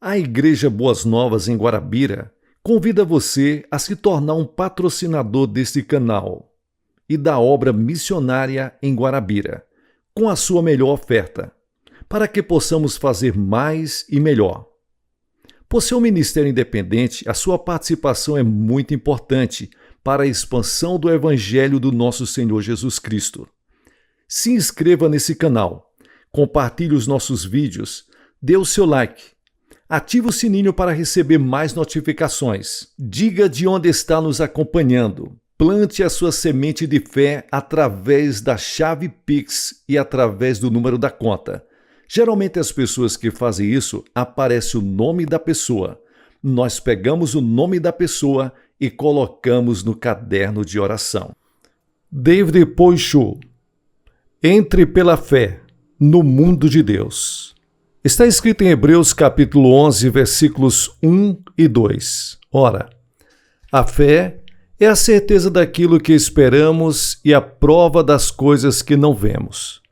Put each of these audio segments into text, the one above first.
A Igreja Boas Novas em Guarabira convida você a se tornar um patrocinador deste canal e da obra missionária em Guarabira, com a sua melhor oferta, para que possamos fazer mais e melhor. Por ser um ministério independente, a sua participação é muito importante para a expansão do Evangelho do nosso Senhor Jesus Cristo. Se inscreva nesse canal, compartilhe os nossos vídeos, dê o seu like, ative o sininho para receber mais notificações, diga de onde está nos acompanhando, plante a sua semente de fé através da chave Pix e através do número da conta. Geralmente as pessoas que fazem isso, aparece o nome da pessoa. Nós pegamos o nome da pessoa e colocamos no caderno de oração. David Poichot. Entre pela fé no mundo de Deus. Está escrito em Hebreus capítulo 11, versículos 1 e 2. Ora, a fé é a certeza daquilo que esperamos e a prova das coisas que não vemos.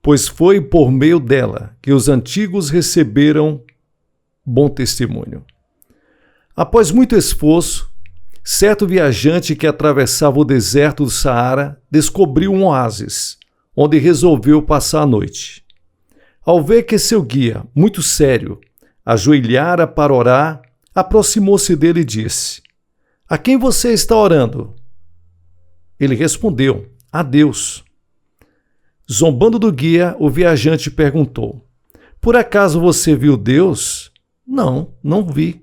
Pois foi por meio dela que os antigos receberam bom testemunho. Após muito esforço, certo viajante que atravessava o deserto do Saara descobriu um oásis, onde resolveu passar a noite. Ao ver que seu guia, muito sério, ajoelhara para orar, aproximou-se dele e disse: "A quem você está orando?" Ele respondeu: "A Deus." Zombando do guia, o viajante perguntou: "Por acaso você viu Deus?" "Não, não vi."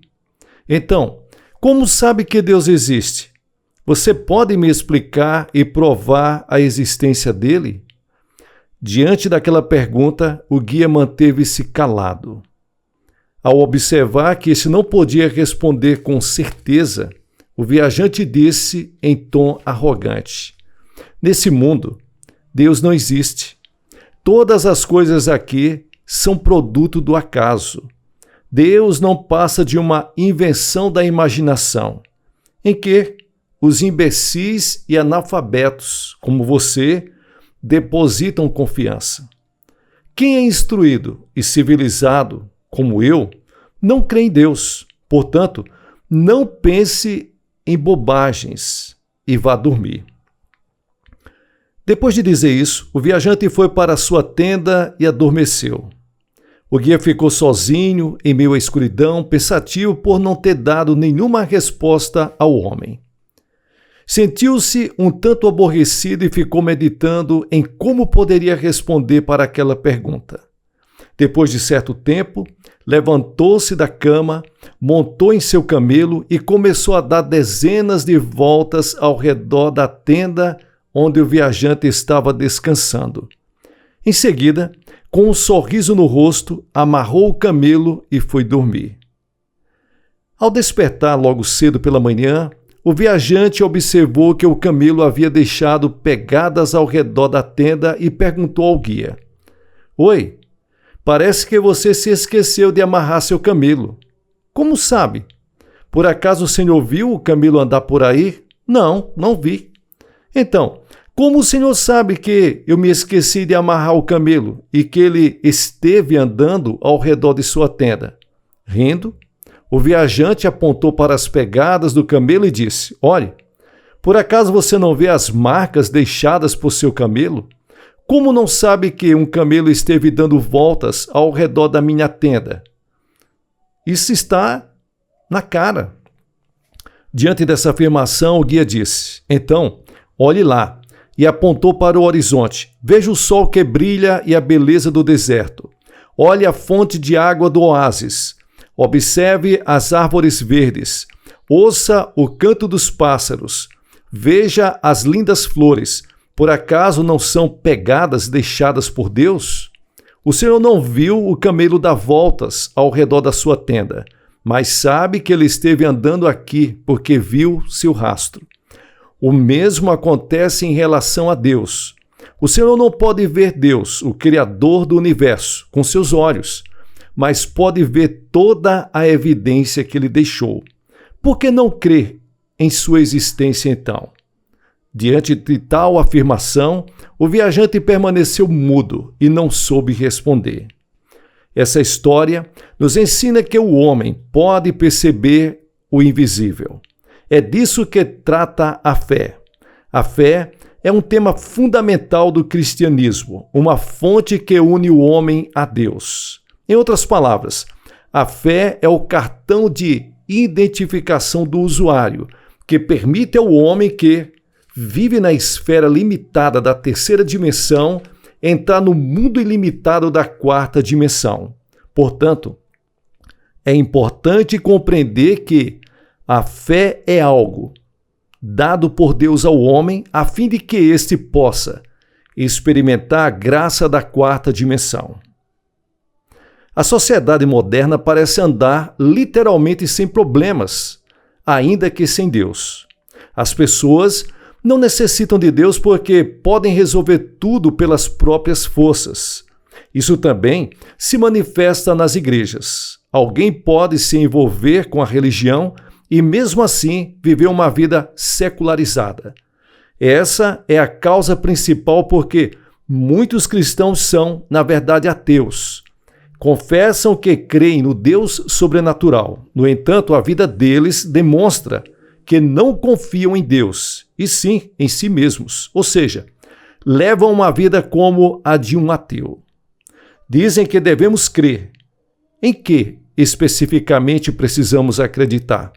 "Então, como sabe que Deus existe? Você pode me explicar e provar a existência dele?" Diante daquela pergunta, o guia manteve-se calado. Ao observar que esse não podia responder com certeza, o viajante disse em tom arrogante: "Nesse mundo, Deus não existe. Todas as coisas aqui são produto do acaso. Deus não passa de uma invenção da imaginação, em que os imbecis e analfabetos, como você, depositam confiança. Quem é instruído e civilizado, como eu, não crê em Deus. Portanto, não pense em bobagens e vá dormir." Depois de dizer isso, o viajante foi para sua tenda e adormeceu. O guia ficou sozinho, em meio à escuridão, pensativo por não ter dado nenhuma resposta ao homem. Sentiu-se um tanto aborrecido e ficou meditando em como poderia responder para aquela pergunta. Depois de certo tempo, levantou-se da cama, montou em seu camelo e começou a dar dezenas de voltas ao redor da tenda onde o viajante estava descansando. Em seguida, com um sorriso no rosto, amarrou o camelo e foi dormir. Ao despertar logo cedo pela manhã, o viajante observou que o camelo havia deixado pegadas ao redor da tenda e perguntou ao guia: "Oi, parece que você se esqueceu de amarrar seu camelo. Como sabe? Por acaso o senhor viu o camelo andar por aí?" "Não, não vi." "Então, como o senhor sabe que eu me esqueci de amarrar o camelo e que ele esteve andando ao redor de sua tenda?" Rindo, o viajante apontou para as pegadas do camelo e disse: "Olhe, por acaso você não vê as marcas deixadas por seu camelo? Como não sabe que um camelo esteve dando voltas ao redor da minha tenda? Isso está na cara." Diante dessa afirmação, o guia disse: "Então, olhe lá." E apontou para o horizonte. "Veja o sol que brilha e a beleza do deserto. Olhe a fonte de água do oásis. Observe as árvores verdes. Ouça o canto dos pássaros. Veja as lindas flores. Por acaso não são pegadas deixadas por Deus? O senhor não viu o camelo dar voltas ao redor da sua tenda, mas sabe que ele esteve andando aqui porque viu seu rastro. O mesmo acontece em relação a Deus. O senhor não pode ver Deus, o Criador do universo, com seus olhos, mas pode ver toda a evidência que ele deixou. Por que não crer em sua existência então?" Diante de tal afirmação, o viajante permaneceu mudo e não soube responder. Essa história nos ensina que o homem pode perceber o invisível. É disso que trata a fé. A fé é um tema fundamental do cristianismo, uma fonte que une o homem a Deus. Em outras palavras, a fé é o cartão de identificação do usuário, que permite ao homem que vive na esfera limitada da terceira dimensão entrar no mundo ilimitado da quarta dimensão. Portanto, é importante compreender que a fé é algo dado por Deus ao homem a fim de que éste possa experimentar a graça da quarta dimensão. A sociedade moderna parece andar literalmente sem problemas, ainda que sem Deus. As pessoas não necessitam de Deus porque podem resolver tudo pelas próprias forças. Isso também se manifesta nas igrejas. Alguém pode se envolver com a religião e, mesmo assim, viver uma vida secularizada. Essa é a causa principal porque muitos cristãos são, na verdade, ateus. Confessam que creem no Deus sobrenatural. No entanto, a vida deles demonstra que não confiam em Deus, e sim em si mesmos, ou seja, levam uma vida como a de um ateu. Dizem que devemos crer. Em que especificamente precisamos acreditar?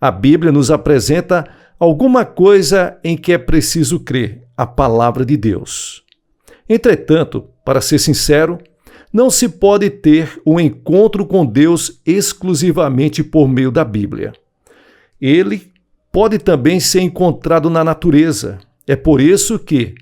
A Bíblia nos apresenta alguma coisa em que é preciso crer, a palavra de Deus. Entretanto, para ser sincero, não se pode ter um encontro com Deus exclusivamente por meio da Bíblia. Ele pode também ser encontrado na natureza. É por isso que,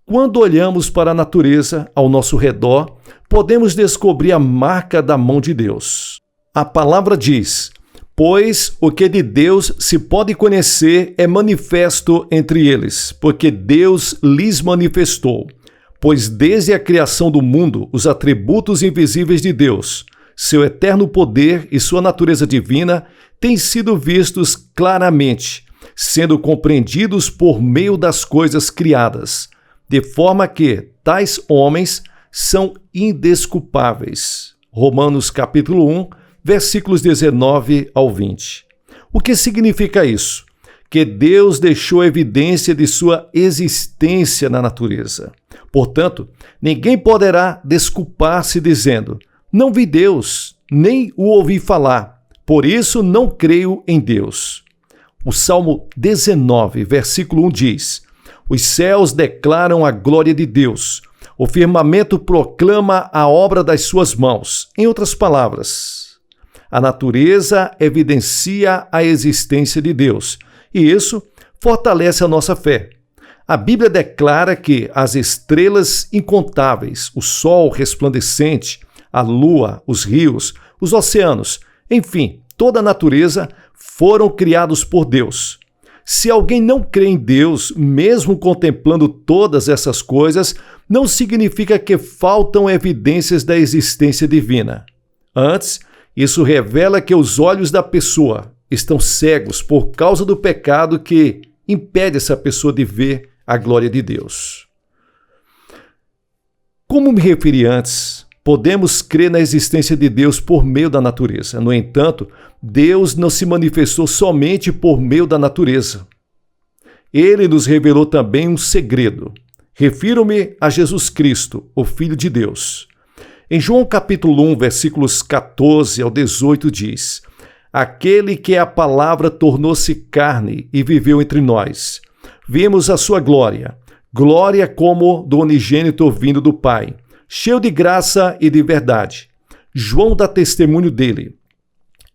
quando olhamos para a natureza ao nosso redor, podemos descobrir a marca da mão de Deus. A palavra diz: pois o que de Deus se pode conhecer é manifesto entre eles, porque Deus lhes manifestou. Pois desde a criação do mundo, os atributos invisíveis de Deus, seu eterno poder e sua natureza divina têm sido vistos claramente, sendo compreendidos por meio das coisas criadas, de forma que tais homens são indesculpáveis. Romanos capítulo 1, versículos 19 ao 20. O que significa isso? Que Deus deixou evidência de sua existência na natureza. Portanto, ninguém poderá desculpar-se dizendo: não vi Deus, nem o ouvi falar, por isso não creio em Deus. O Salmo 19, versículo 1 diz: os céus declaram a glória de Deus, o firmamento proclama a obra das suas mãos. Em outras palavras, a natureza evidencia a existência de Deus, e isso fortalece a nossa fé. A Bíblia declara que as estrelas incontáveis, o sol resplandecente, a lua, os rios, os oceanos, enfim, toda a natureza foram criados por Deus. Se alguém não crê em Deus, mesmo contemplando todas essas coisas, não significa que faltam evidências da existência divina. Antes, isso revela que os olhos da pessoa estão cegos por causa do pecado que impede essa pessoa de ver a glória de Deus. Como me referi antes, podemos crer na existência de Deus por meio da natureza. No entanto, Deus não se manifestou somente por meio da natureza. Ele nos revelou também um segredo. Refiro-me a Jesus Cristo, o Filho de Deus. Em João capítulo 1, versículos 14 ao 18 diz: aquele que a palavra tornou-se carne e viveu entre nós. Vimos a sua glória, glória como do unigênito vindo do Pai, cheio de graça e de verdade. João dá testemunho dele.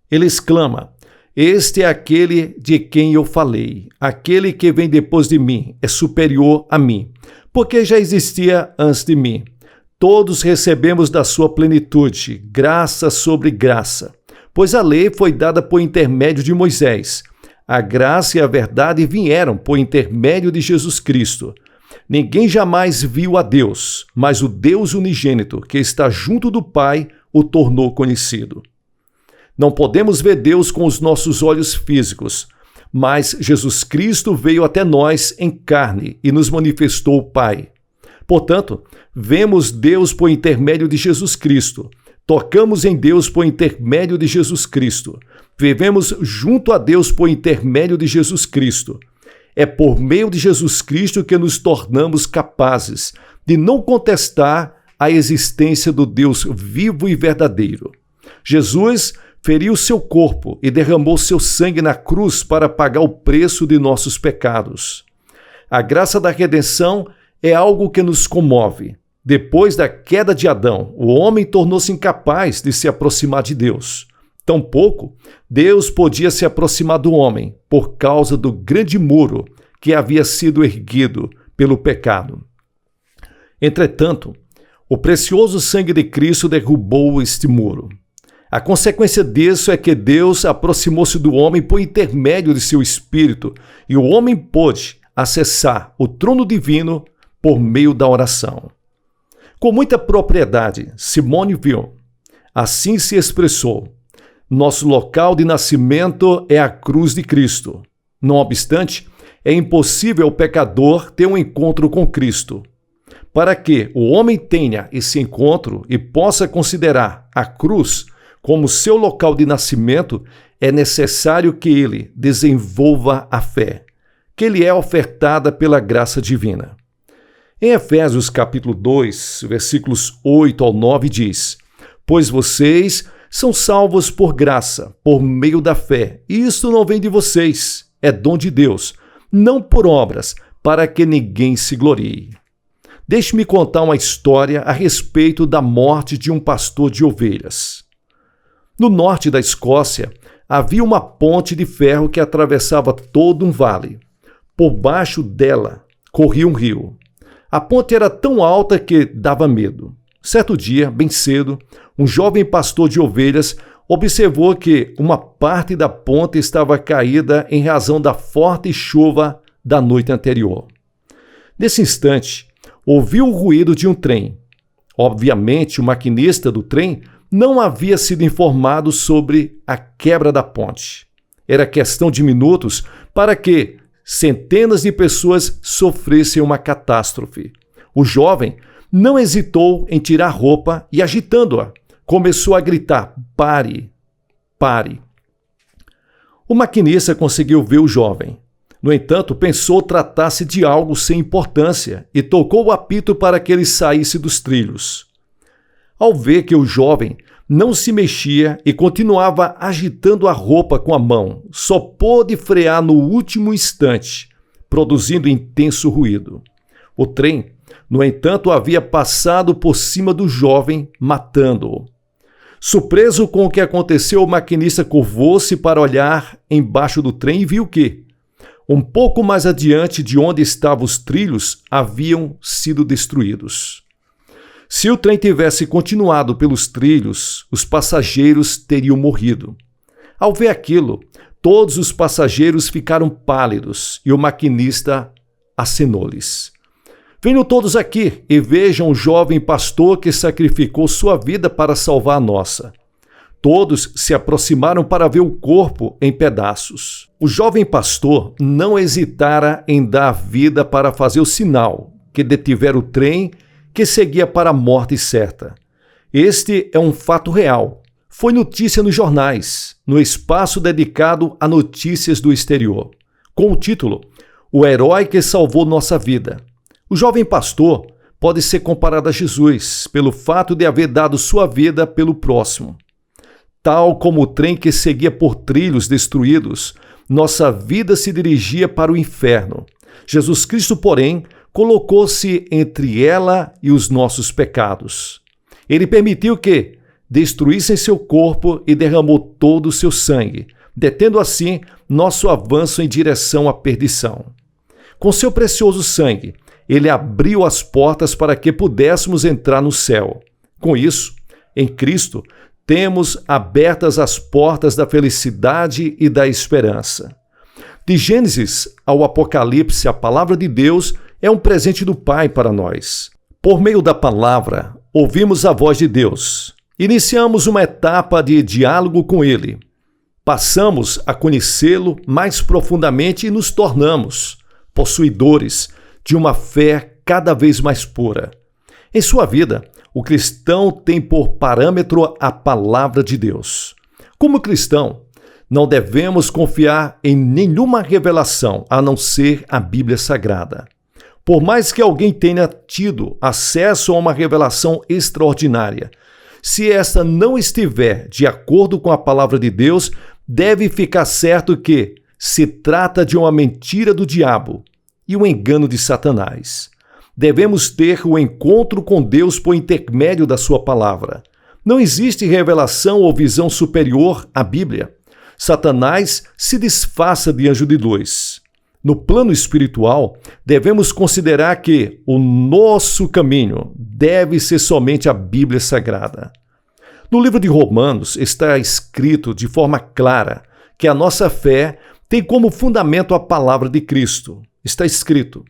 Ele exclama: este é aquele de quem eu falei. Aquele que vem depois de mim é superior a mim, porque já existia antes de mim. Todos recebemos da sua plenitude, graça sobre graça. Pois a lei foi dada por intermédio de Moisés. A graça e a verdade vieram por intermédio de Jesus Cristo. Ninguém jamais viu a Deus, mas o Deus unigênito, que está junto do Pai, o tornou conhecido. Não podemos ver Deus com os nossos olhos físicos, mas Jesus Cristo veio até nós em carne e nos manifestou o Pai. Portanto, vemos Deus por intermédio de Jesus Cristo. Tocamos em Deus por intermédio de Jesus Cristo. Vivemos junto a Deus por intermédio de Jesus Cristo. É por meio de Jesus Cristo que nos tornamos capazes de não contestar a existência do Deus vivo e verdadeiro. Jesus feriu seu corpo e derramou seu sangue na cruz para pagar o preço de nossos pecados. A graça da redenção é algo que nos comove. Depois da queda de Adão, o homem tornou-se incapaz de se aproximar de Deus. Tampouco Deus podia se aproximar do homem por causa do grande muro que havia sido erguido pelo pecado. Entretanto, o precioso sangue de Cristo derrubou este muro. A consequência disso é que Deus aproximou-se do homem por intermédio de seu Espírito e o homem pôde acessar o trono divino por meio da oração. Com muita propriedade, Simone Weil assim se expressou: nosso local de nascimento é a cruz de Cristo. Não obstante, é impossível ao pecador ter um encontro com Cristo. Para que o homem tenha esse encontro e possa considerar a cruz como seu local de nascimento, é necessário que ele desenvolva a fé, que lhe é ofertada pela graça divina. Em Efésios capítulo 2, versículos 8 ao 9 diz: pois vocês são salvos por graça, por meio da fé, e isto não vem de vocês, é dom de Deus, não por obras, para que ninguém se glorie. Deixe-me contar uma história a respeito da morte de um pastor de ovelhas. No norte da Escócia, havia uma ponte de ferro que atravessava todo um vale. Por baixo dela corria um rio. A ponte era tão alta que dava medo. Certo dia, bem cedo, um jovem pastor de ovelhas observou que uma parte da ponte estava caída em razão da forte chuva da noite anterior. Nesse instante, ouviu o ruído de um trem. Obviamente, o maquinista do trem não havia sido informado sobre a quebra da ponte. Era questão de minutos para que centenas de pessoas sofressem uma catástrofe. O jovem não hesitou em tirar a roupa e, agitando-a, começou a gritar: pare, pare. O maquinista conseguiu ver o jovem. No entanto, pensou tratar-se de algo sem importância e tocou o apito para que ele saísse dos trilhos. Ao ver que o jovem não se mexia e continuava agitando a roupa com a mão, só pôde frear no último instante, produzindo intenso ruído. O trem, no entanto, havia passado por cima do jovem, matando-o. Surpreso com o que aconteceu, o maquinista curvou-se para olhar embaixo do trem e viu que, um pouco mais adiante de onde estavam os trilhos, haviam sido destruídos. Se o trem tivesse continuado pelos trilhos, os passageiros teriam morrido. Ao ver aquilo, todos os passageiros ficaram pálidos e o maquinista acenou-lhes: venham todos aqui e vejam o jovem pastor que sacrificou sua vida para salvar a nossa. Todos se aproximaram para ver o corpo em pedaços. O jovem pastor não hesitara em dar a vida para fazer o sinal que detivera o trem que seguia para a morte certa. Este é um fato real. Foi notícia nos jornais, no espaço dedicado a notícias do exterior, com o título O Herói que Salvou Nossa Vida. O jovem pastor pode ser comparado a Jesus pelo fato de haver dado sua vida pelo próximo. Tal como o trem que seguia por trilhos destruídos, nossa vida se dirigia para o inferno. Jesus Cristo, porém, colocou-se entre ela e os nossos pecados. Ele permitiu que destruíssem seu corpo e derramou todo o seu sangue, detendo assim nosso avanço em direção à perdição. Com seu precioso sangue, ele abriu as portas para que pudéssemos entrar no céu. Com isso, em Cristo, temos abertas as portas da felicidade e da esperança. De Gênesis ao Apocalipse, a palavra de Deus é um presente do Pai para nós. Por meio da palavra, ouvimos a voz de Deus. Iniciamos uma etapa de diálogo com Ele. Passamos a conhecê-lo mais profundamente e nos tornamos possuidores de uma fé cada vez mais pura. Em sua vida, O cristão tem por parâmetro a palavra de Deus. Como cristão, não devemos confiar em nenhuma revelação a não ser a Bíblia Sagrada. Por mais que alguém tenha tido acesso a uma revelação extraordinária, se esta não estiver de acordo com a palavra de Deus, deve ficar certo que se trata de uma mentira do diabo e um engano de Satanás. Devemos ter o encontro com Deus por intermédio da sua palavra. Não existe revelação ou visão superior à Bíblia. Satanás se disfarça de anjo de luz. No plano espiritual, devemos considerar que o nosso caminho deve ser somente a Bíblia Sagrada. No livro de Romanos está escrito de forma clara que a nossa fé tem como fundamento a palavra de Cristo. Está escrito: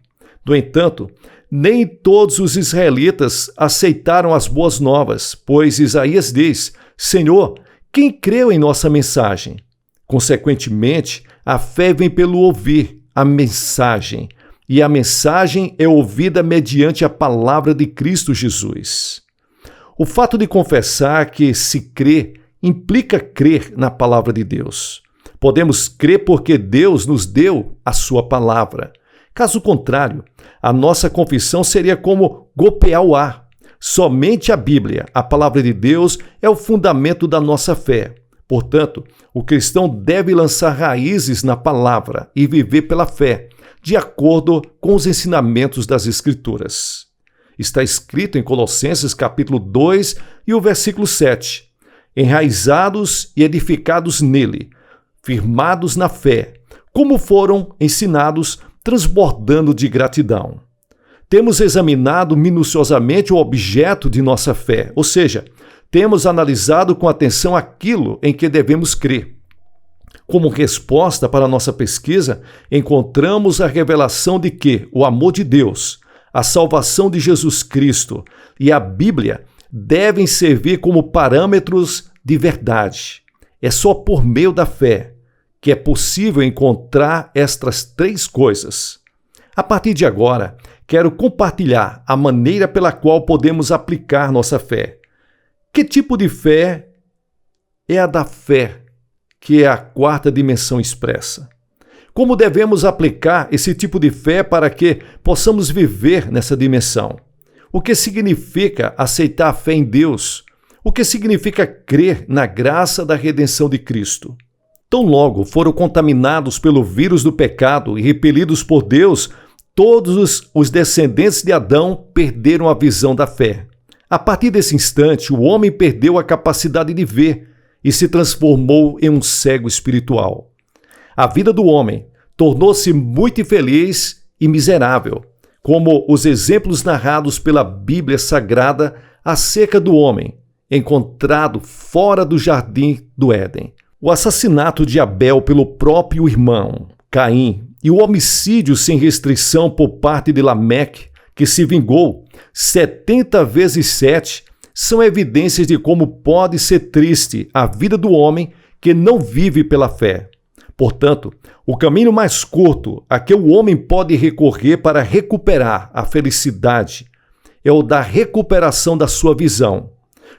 no entanto, nem todos os israelitas aceitaram as boas novas, pois Isaías diz: Senhor, quem creu em nossa mensagem? Consequentemente, a fé vem pelo ouvir a mensagem, e a mensagem é ouvida mediante a palavra de Cristo Jesus. O fato de confessar que se crê implica crer na palavra de Deus. Podemos crer porque Deus nos deu a sua palavra. Caso contrário, a nossa confissão seria como golpear o ar. Somente a Bíblia, a palavra de Deus, é o fundamento da nossa fé. Portanto, o cristão deve lançar raízes na palavra e viver pela fé, de acordo com os ensinamentos das Escrituras. Está escrito em Colossenses capítulo 2 e o versículo 7. Enraizados e edificados nele, firmados na fé, como foram ensinados, transbordando de gratidão. Temos examinado minuciosamente o objeto de nossa fé, ou seja, temos analisado com atenção aquilo em que devemos crer. Como resposta para a nossa pesquisa, encontramos a revelação de que o amor de Deus, a salvação de Jesus Cristo e a Bíblia devem servir como parâmetros de verdade. É só por meio da fé que é possível encontrar estas três coisas. A partir de agora, quero compartilhar a maneira pela qual podemos aplicar nossa fé. Que tipo de fé é a da fé, que é a quarta dimensão expressa? Como devemos aplicar esse tipo de fé para que possamos viver nessa dimensão? O que significa aceitar a fé em Deus? O que significa crer na graça da redenção de Cristo? Tão logo foram contaminados pelo vírus do pecado e repelidos por Deus, todos os descendentes de Adão perderam a visão da fé. A partir desse instante, o homem perdeu a capacidade de ver e se transformou em um cego espiritual. A vida do homem tornou-se muito infeliz e miserável, como os exemplos narrados pela Bíblia Sagrada acerca do homem encontrado fora do jardim do Éden. O assassinato de Abel pelo próprio irmão, Caim, e o homicídio sem restrição por parte de Lameque, que se vingou 70 vezes 7, são evidências de como pode ser triste a vida do homem que não vive pela fé. Portanto, o caminho mais curto a que o homem pode recorrer para recuperar a felicidade é o da recuperação da sua visão.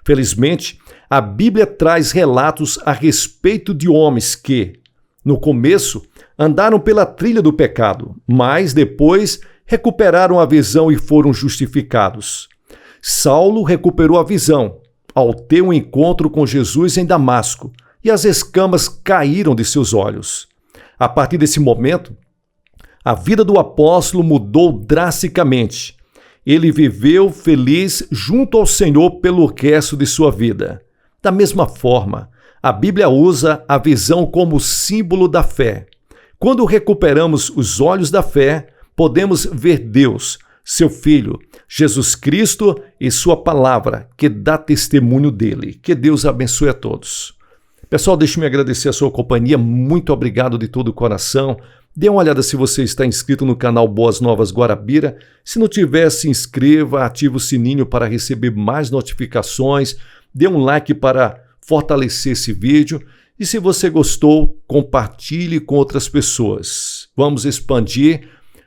Felizmente, a Bíblia traz relatos a respeito de homens que, no começo, andaram pela trilha do pecado, mas depois recuperaram a visão e foram justificados. Saulo recuperou a visão ao ter um encontro com Jesus em Damasco e as escamas caíram de seus olhos. A partir desse momento, a vida do apóstolo mudou drasticamente. Ele viveu feliz junto ao Senhor pelo resto de sua vida. Da mesma forma, a Bíblia usa a visão como símbolo da fé. Quando recuperamos os olhos da fé, podemos ver Deus, seu Filho, Jesus Cristo e sua palavra, que dá testemunho dele. Que Deus abençoe a todos. Pessoal, deixe-me agradecer a sua companhia. Muito obrigado de todo o coração. Dê uma olhada se você está inscrito no canal Boas Novas Guarabira. Se não tiver, se inscreva, ative o sininho para receber mais notificações. Dê um like para fortalecer esse vídeo. E se você gostou, compartilhe com outras pessoas. Vamos expandir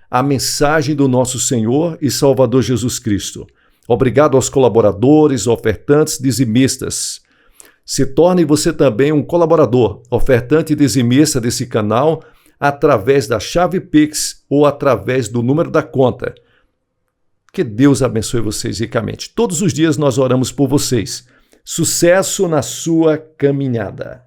a mensagem do nosso Senhor e Salvador Jesus Cristo. Obrigado aos colaboradores, ofertantes, dizimistas. Se torne você também um colaborador, ofertante e dizimista desse canal através da chave Pix ou através do número da conta. Que Deus abençoe vocês ricamente. Todos os dias nós oramos por vocês. Sucesso na sua caminhada.